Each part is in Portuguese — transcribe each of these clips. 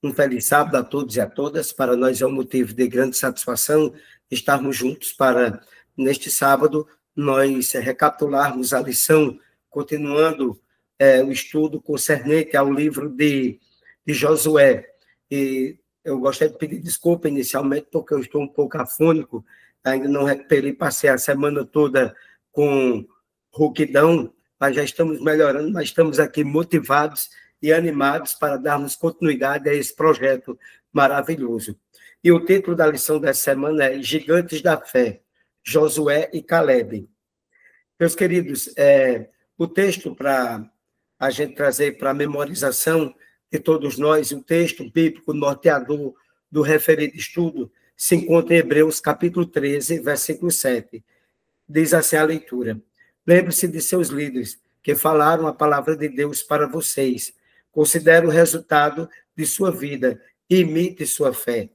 Um feliz sábado a todos e a todas. Para nós é um motivo de grande satisfação estarmos juntos para, neste sábado, nós recapitularmos a lição, continuando o estudo concernente ao livro de Josué. E eu gostaria de pedir desculpa inicialmente, porque eu estou um pouco afônico, ainda não recuperei, passei a semana toda com rouquidão, mas já estamos melhorando, mas estamos aqui motivados e animados para darmos continuidade a esse projeto maravilhoso. E o título da lição dessa semana é Gigantes da Fé, Josué e Calebe. Meus queridos, o texto para a gente trazer para a memorização de todos nós, o texto bíblico norteador do referido estudo, se encontra em Hebreus capítulo 13, versículo 7. Diz assim a leitura: lembre-se de seus líderes, que falaram a palavra de Deus para vocês. Considere o resultado de sua vida e imite sua fé.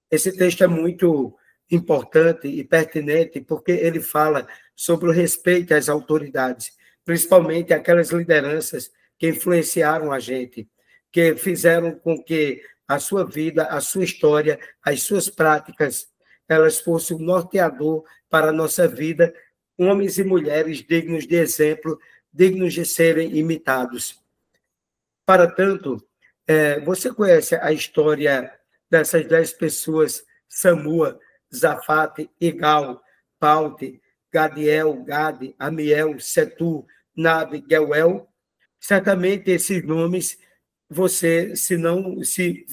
Esse texto é muito importante e pertinente porque ele fala sobre o respeito às autoridades, principalmente aquelas lideranças que influenciaram a gente, que fizeram com que a sua vida, a sua história, as suas práticas, elas fossem o norteador para a nossa vida, homens e mulheres dignos de exemplo, dignos de serem imitados. Para tanto, você conhece a história dessas 10 pessoas, Samua, Zafate, Igal, Paute, Gadiel, Gade, Amiel, Setu, Nabe, Geuel? Certamente esses nomes você, se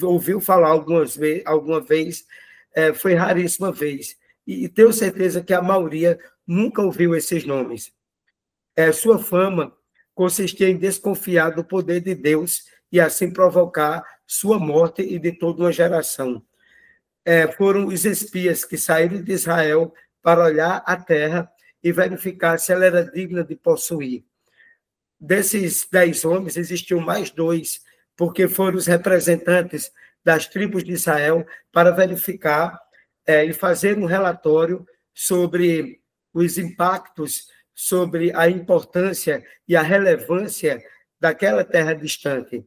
ouviu falar alguma vez, foi raríssima vez. E tenho certeza que a maioria nunca ouviu esses nomes. Sua fama consistia em desconfiar do poder de Deus e assim provocar sua morte e de toda uma geração. Foram os espias que saíram de Israel para olhar a terra e verificar se ela era digna de possuir. Desses 10 homens, existiam mais 2, porque foram os representantes das tribos de Israel para verificar e fazer um relatório sobre os impactos, sobre a importância e a relevância daquela terra distante.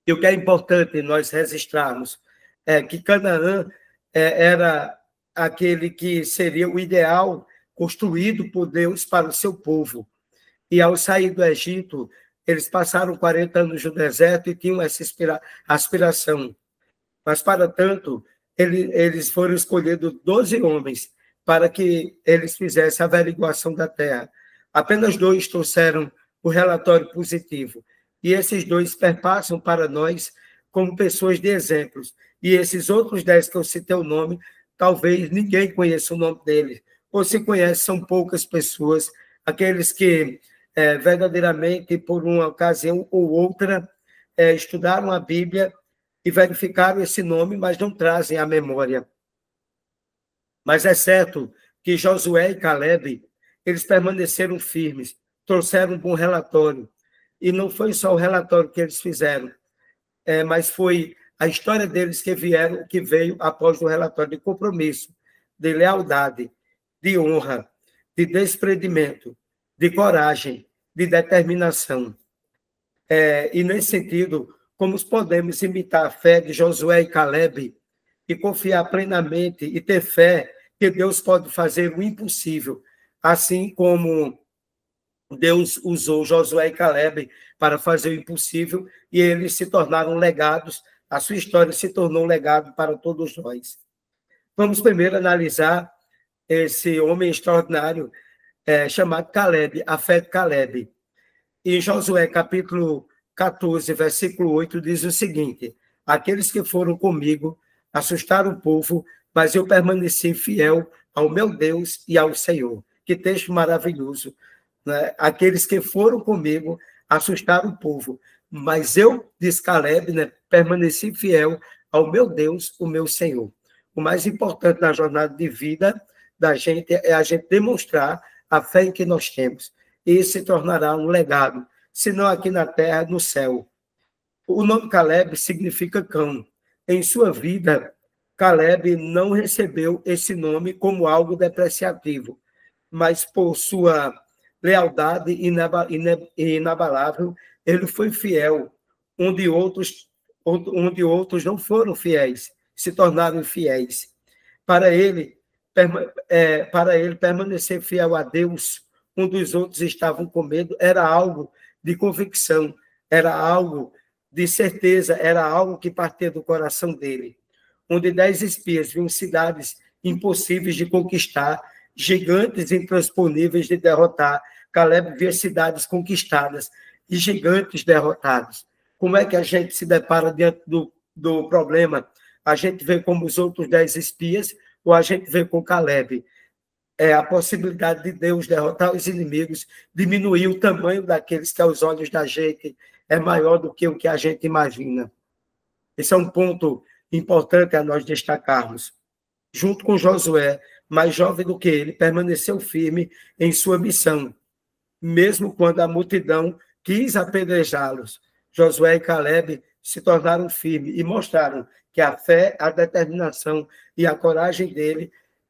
E o que é importante nós registrarmos é que Canaã era aquele que seria o ideal construído por Deus para o seu povo. E ao sair do Egito, eles passaram 40 anos no deserto e tinham essa aspiração. Mas, para tanto, eles foram escolhidos 12 homens para que eles fizessem a averiguação da terra. Apenas 2 trouxeram o relatório positivo. E esses 2 perpassam para nós como pessoas de exemplos. E esses outros 10 que eu citei o nome, talvez ninguém conheça o nome deles. Ou se conhece, são poucas pessoas, aqueles que verdadeiramente, por uma ocasião ou outra, estudaram a Bíblia e verificaram esse nome, mas não trazem à memória. Mas é certo que Josué e Calebe, eles permaneceram firmes, trouxeram um bom relatório. E não foi só o relatório que eles fizeram, mas foi a história deles que veio após o relatório de compromisso, de lealdade, de honra, de desprendimento, de coragem, de determinação. E, nesse sentido, como podemos imitar a fé de Josué e Calebe e confiar plenamente e ter fé que Deus pode fazer o impossível, assim como Deus usou Josué e Calebe para fazer o impossível e eles se tornaram legados, a sua história se tornou um legado para todos nós. Vamos primeiro analisar esse homem extraordinário chamado Calebe, a fé de Calebe. Em Josué, capítulo 14, versículo 8, diz o seguinte: aqueles que foram comigo assustaram o povo, mas eu permaneci fiel ao meu Deus e ao Senhor. Que texto maravilhoso, né? Aqueles que foram comigo assustaram o povo, mas eu, diz Calebe, né, permaneci fiel ao meu Deus, o meu Senhor. O mais importante na jornada de vida da gente é a gente demonstrar a fé em que nós temos. E isso se tornará um legado, se não aqui na terra, no céu. O nome Calebe significa cão. Em sua vida, Calebe não recebeu esse nome como algo depreciativo, mas por sua lealdade inabalável, ele foi fiel, onde outros onde outros não foram fiéis, se tornaram infiéis. Para ele permanecer fiel a Deus, um dos outros estavam com medo, era algo de convicção, era algo de certeza, era algo que partia do coração dele. Onde 10 espias viam cidades impossíveis de conquistar, gigantes intransponíveis de derrotar, Caleb via cidades conquistadas e gigantes derrotados. Como é que a gente se depara diante do problema? A gente vê como os outros 10 espias ou a gente vê com Caleb? A possibilidade de Deus derrotar os inimigos, diminuir o tamanho daqueles que aos olhos da gente é maior do que o que a gente imagina. Esse é um ponto importante a nós destacarmos. Junto com Josué, mais jovem do que ele, permaneceu firme em sua missão, mesmo quando a multidão quis apedrejá-los. Josué e Caleb se tornaram firmes e mostraram que a fé, a determinação e a coragem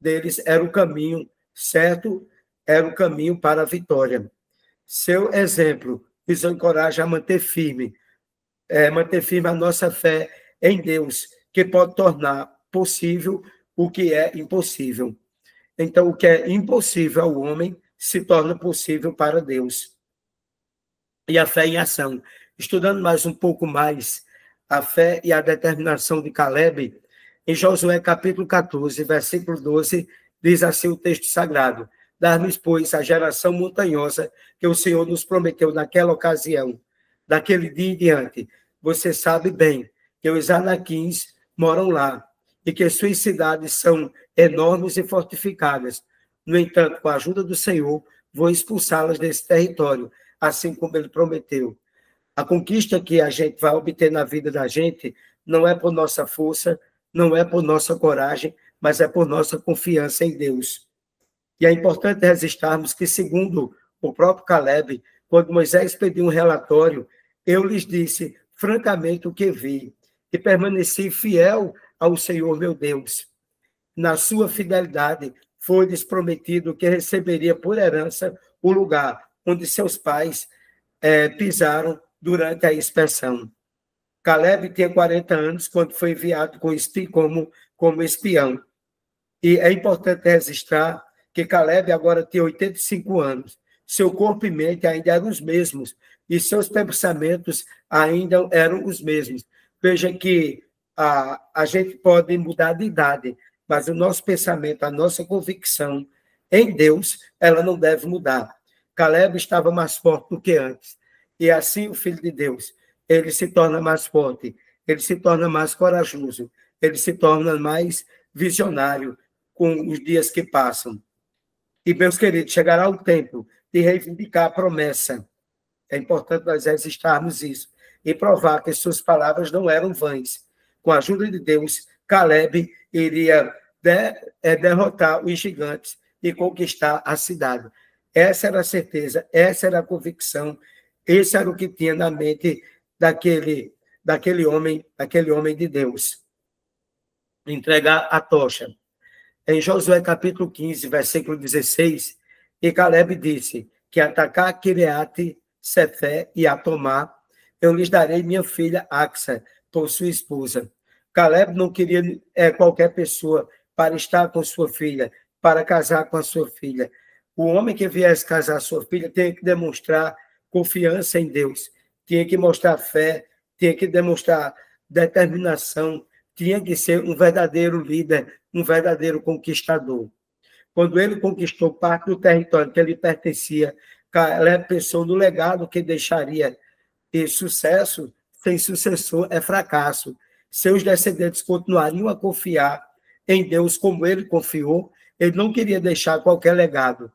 deles era o caminho certo, era o caminho para a vitória. Seu exemplo nos encoraja a manter firme a nossa fé em Deus, que pode tornar possível o que é impossível. Então, o que é impossível ao homem se torna possível para Deus. E a fé em ação. Estudando mais um pouco mais a fé e a determinação de Caleb, em Josué capítulo 14, versículo 12, diz assim o texto sagrado: dar-nos, pois, a geração montanhosa que o Senhor nos prometeu naquela ocasião. Daquele dia em diante, você sabe bem que os anaquins moram lá e que suas cidades são enormes e fortificadas. No entanto, com a ajuda do Senhor, vou expulsá-las desse território, assim como ele prometeu. A conquista que a gente vai obter na vida da gente não é por nossa força, não é por nossa coragem, mas é por nossa confiança em Deus. E é importante registrarmos que, segundo o próprio Caleb, quando Moisés pediu um relatório, eu lhes disse francamente o que vi e permaneci fiel ao Senhor meu Deus. Na sua fidelidade, foi-lhes prometido que receberia por herança o lugar onde seus pais pisaram durante a inspeção. Caleb tinha 40 anos quando foi enviado como espião. E é importante registrar que Caleb agora tinha 85 anos. Seu corpo e mente ainda eram os mesmos, e seus pensamentos ainda eram os mesmos. Veja que a gente pode mudar de idade, mas o nosso pensamento, a nossa convicção em Deus, ela não deve mudar. Caleb estava mais forte do que antes. E assim o Filho de Deus, ele se torna mais forte, ele se torna mais corajoso, ele se torna mais visionário com os dias que passam. E, meus queridos, chegará o tempo de reivindicar a promessa. É importante nós registrarmos isso e provar que suas palavras não eram vãs. Com a ajuda de Deus, Caleb iria derrotar os gigantes e conquistar a cidade. Essa era a certeza, essa era a convicção, esse era o que tinha na mente daquele homem de Deus. Entregar a tocha. Em Josué capítulo 15, versículo 16, e Caleb disse que atacar Kiriate Sefé e a tomar, eu lhes darei minha filha Axa por sua esposa. Caleb não queria qualquer pessoa para estar com sua filha, para casar com a sua filha. O homem que viesse casar sua filha tinha que demonstrar confiança em Deus, tinha que mostrar fé, tinha que demonstrar determinação, tinha que ser um verdadeiro líder, um verdadeiro conquistador. Quando ele conquistou parte do território que ele pertencia, Caleb pensou no legado que deixaria. E sucesso sem sucessor é fracasso. Seus descendentes continuariam a confiar em Deus como ele confiou, ele não queria deixar qualquer legado.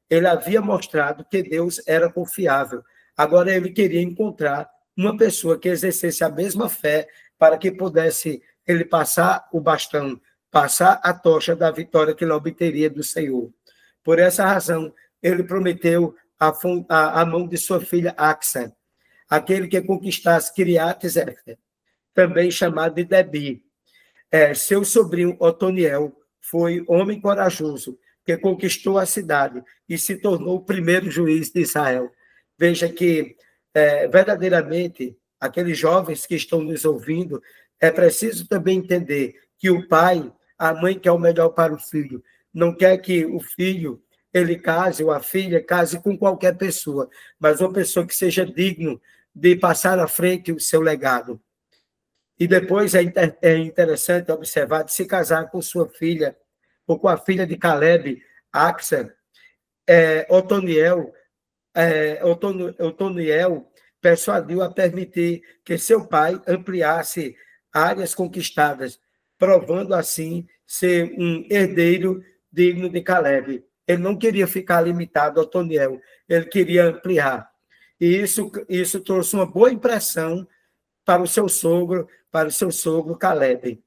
Ele havia mostrado que Deus era confiável. Agora ele queria encontrar uma pessoa que exercesse a mesma fé para que pudesse ele passar o bastão, passar a tocha da vitória que ele obteria do Senhor. Por essa razão, ele prometeu a mão de sua filha Axa, aquele que conquistasse Kiriat-Sefer, também chamado de Debi. Seu sobrinho Otoniel foi homem corajoso, que conquistou a cidade e se tornou o primeiro juiz de Israel. Veja que, verdadeiramente, aqueles jovens que estão nos ouvindo, é preciso também entender que o pai, a mãe quer o melhor para o filho, não quer que o filho ele case ou a filha case com qualquer pessoa, mas uma pessoa que seja digno de passar à frente o seu legado. E depois é interessante observar de se casar com sua filha, ou com a filha de Caleb, Axa, Otoniel persuadiu a permitir que seu pai ampliasse áreas conquistadas, provando assim ser um herdeiro digno de Caleb. Ele não queria ficar limitado a Otoniel, ele queria ampliar. E isso trouxe uma boa impressão para o seu sogro Caleb.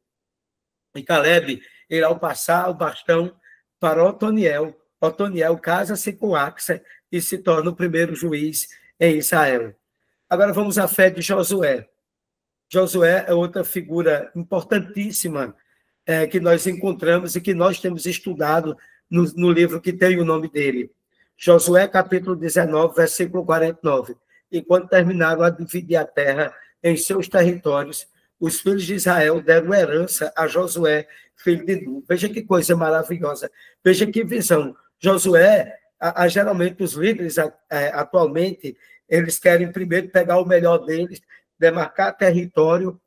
E Caleb irá passar o bastão para Otoniel. Otoniel casa-se com Axa e se torna o primeiro juiz em Israel. Agora vamos à fé de Josué. Josué é outra figura importantíssima que nós encontramos e que nós temos estudado no livro que tem o nome dele. Josué, capítulo 19, versículo 49. E quando terminaram a dividir a terra em seus territórios, os filhos de Israel deram herança a Josué, filho de Nun. Veja que coisa maravilhosa. Veja que visão. Josué, geralmente os líderes atualmente, eles querem primeiro pegar o melhor deles, demarcar território.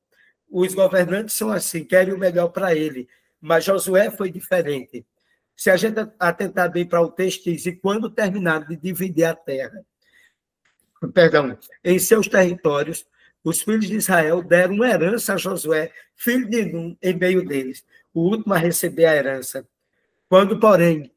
Os governantes são assim, querem o melhor para ele. Mas Josué foi diferente. Se a gente atentar bem para o texto, diz, e quando terminaram de dividir a terra, em seus territórios, os filhos de Israel deram uma herança a Josué, filho de Nun, em meio deles, o último a receber a herança. Quando, porém,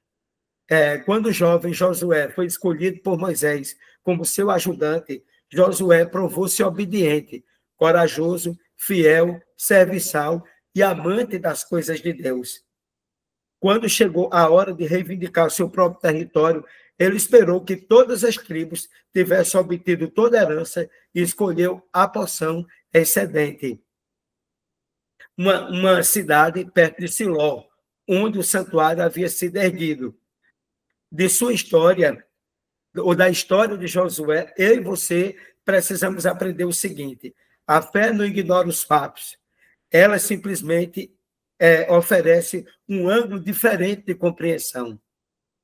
quando o jovem Josué foi escolhido por Moisés como seu ajudante, Josué provou-se obediente, corajoso, fiel, serviçal e amante das coisas de Deus. Quando chegou a hora de reivindicar seu próprio território, ele esperou que todas as tribos tivessem obtido toda a herança e escolheu a porção excedente. Uma cidade perto de Siló, onde o santuário havia sido erguido. De sua história, ou da história de Josué, eu e você precisamos aprender o seguinte: a fé não ignora os fatos, ela simplesmente oferece um ângulo diferente de compreensão.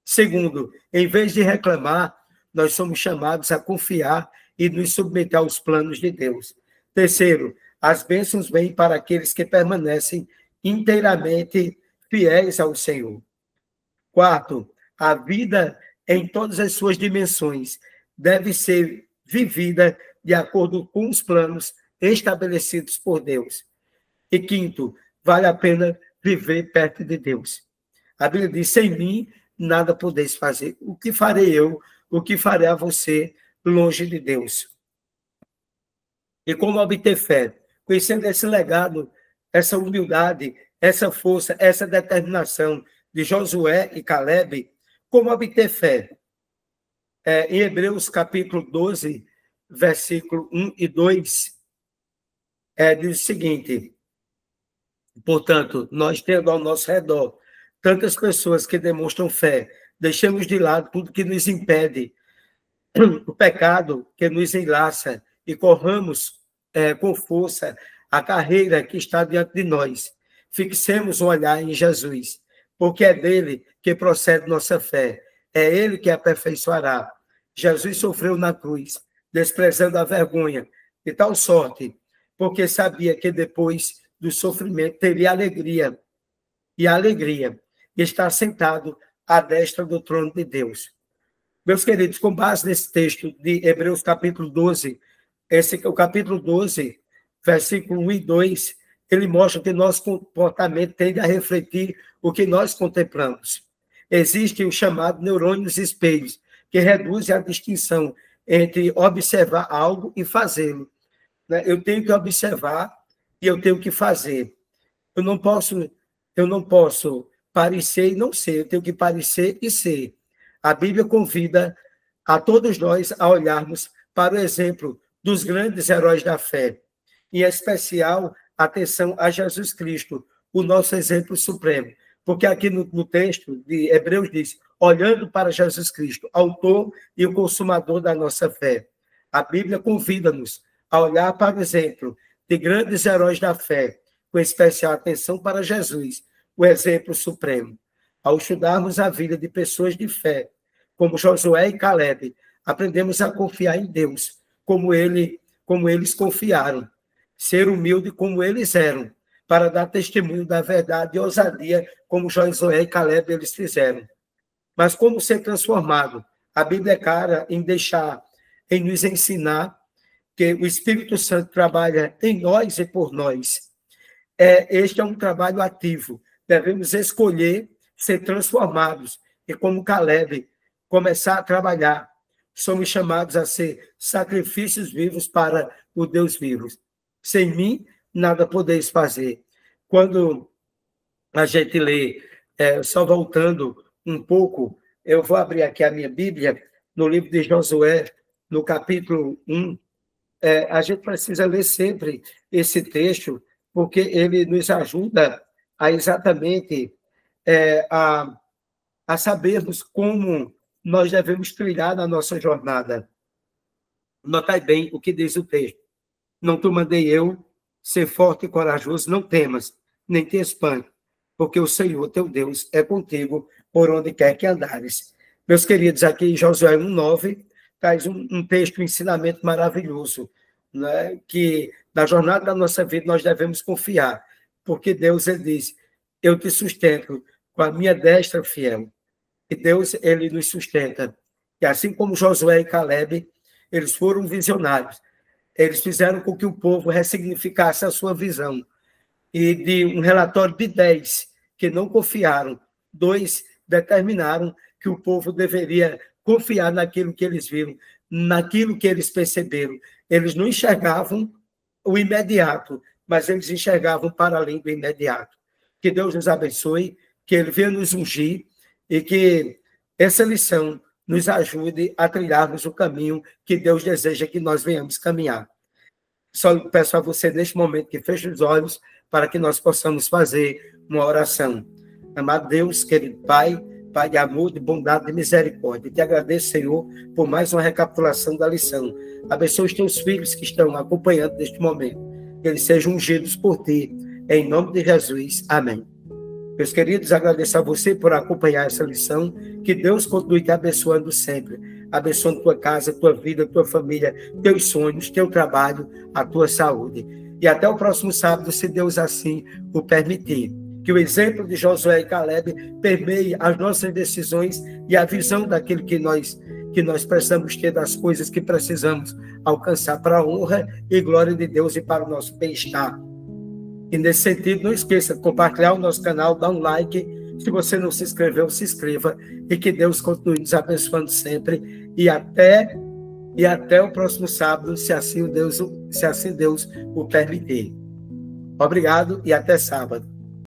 Segundo, em vez de reclamar, nós somos chamados a confiar e nos submeter aos planos de Deus. Terceiro, as bênçãos vêm para aqueles que permanecem inteiramente fiéis ao Senhor. Quarto, a vida em todas as suas dimensões deve ser vivida de acordo com os planos estabelecidos por Deus. E quinto, vale a pena viver perto de Deus. A Bíblia diz, sem mim, nada podeis fazer. O que farei eu? O que farei a você longe de Deus? E como obter fé? Conhecendo esse legado, essa humildade, essa força, essa determinação de Josué e Caleb, como obter fé? Em Hebreus capítulo 12, versículo 1 e 2, diz o seguinte: portanto, nós tendo ao nosso redor tantas pessoas que demonstram fé, deixemos de lado tudo que nos impede, o pecado que nos enlaça, e corramos com força a carreira que está diante de nós. Fixemos o olhar em Jesus, porque é dele que procede nossa fé. É ele que aperfeiçoará. Jesus sofreu na cruz, desprezando a vergonha, de tal sorte, porque sabia que depois do sofrimento teria alegria, e a alegria está sentado à destra do trono de Deus. Meus queridos, com base nesse texto de Hebreus capítulo 12, o capítulo 12, versículo 1 e 2, ele mostra que nosso comportamento tende a refletir o que nós contemplamos. Existem os chamados neurônios espelhos, que reduzem a distinção entre observar algo e fazê-lo. Eu tenho que observar e eu tenho que fazer. Eu não posso parecer e não ser, eu tenho que parecer e ser. A Bíblia convida a todos nós a olharmos para o exemplo dos grandes heróis da fé, em especial, atenção a Jesus Cristo, o nosso exemplo supremo, porque aqui no texto de Hebreus diz, olhando para Jesus Cristo, autor e o consumador da nossa fé. A Bíblia convida-nos a olhar para o exemplo de grandes heróis da fé, com especial atenção para Jesus, o exemplo supremo. Ao estudarmos a vida de pessoas de fé, como Josué e Caleb, aprendemos a confiar em Deus, como eles confiaram, ser humilde como eles eram, para dar testemunho da verdade e ousadia, como Josué e Caleb eles fizeram. Mas como ser transformado? A Bíblia é clara em nos ensinar que o Espírito Santo trabalha em nós e por nós. Este é um trabalho ativo. Devemos escolher ser transformados e, como Caleb, começar a trabalhar. Somos chamados a ser sacrifícios vivos para o Deus vivo. Sem mim, nada podeis fazer. Quando a gente lê, só voltando um pouco, eu vou abrir aqui a minha Bíblia, no livro de Josué, no capítulo 1, a gente precisa ler sempre esse texto, porque ele nos ajuda a exatamente a sabermos como nós devemos trilhar na nossa jornada. Notai bem o que diz o texto. Não te mandei eu ser forte e corajoso, não temas, nem te espante, porque o Senhor, teu Deus, é contigo por onde quer que andares. Meus queridos, aqui em Josué 1:9, traz um texto, um ensinamento maravilhoso, né? Que na jornada da nossa vida nós devemos confiar, porque Deus, ele diz, eu te sustento com a minha destra fiel. E Deus, ele nos sustenta. E assim como Josué e Caleb, eles foram visionários. Eles fizeram com que o povo ressignificasse a sua visão. E de um relatório de 10 que não confiaram, 2 determinaram que o povo deveria confiar naquilo que eles viram, naquilo que eles perceberam. Eles não enxergavam o imediato, mas eles enxergavam para além do imediato. Que Deus nos abençoe, que Ele venha nos ungir e que essa lição nos ajude a trilharmos o caminho que Deus deseja que nós venhamos caminhar. Só peço a você, neste momento, que feche os olhos para que nós possamos fazer uma oração. Amado Deus, querido Pai, Pai de amor, de bondade, de misericórdia. Te agradeço, Senhor, por mais uma recapitulação da lição. Abençoe os teus filhos que estão acompanhando neste momento. Que eles sejam ungidos por Ti. Em nome de Jesus. Amém. Meus queridos, agradeço a você por acompanhar essa lição. Que Deus continue te abençoando sempre. Abençoando tua casa, tua vida, tua família, teus sonhos, teu trabalho, a tua saúde. E até o próximo sábado, se Deus assim o permitir. Que o exemplo de Josué e Caleb permeie as nossas decisões e a visão daquilo que nós precisamos ter, das coisas que precisamos alcançar para a honra e glória de Deus e para o nosso bem-estar. E nesse sentido, não esqueça de compartilhar o nosso canal, dar um like. Se você não se inscreveu, se inscreva. E que Deus continue nos abençoando sempre. E até o próximo sábado, se assim Deus o permitir. Obrigado e até sábado.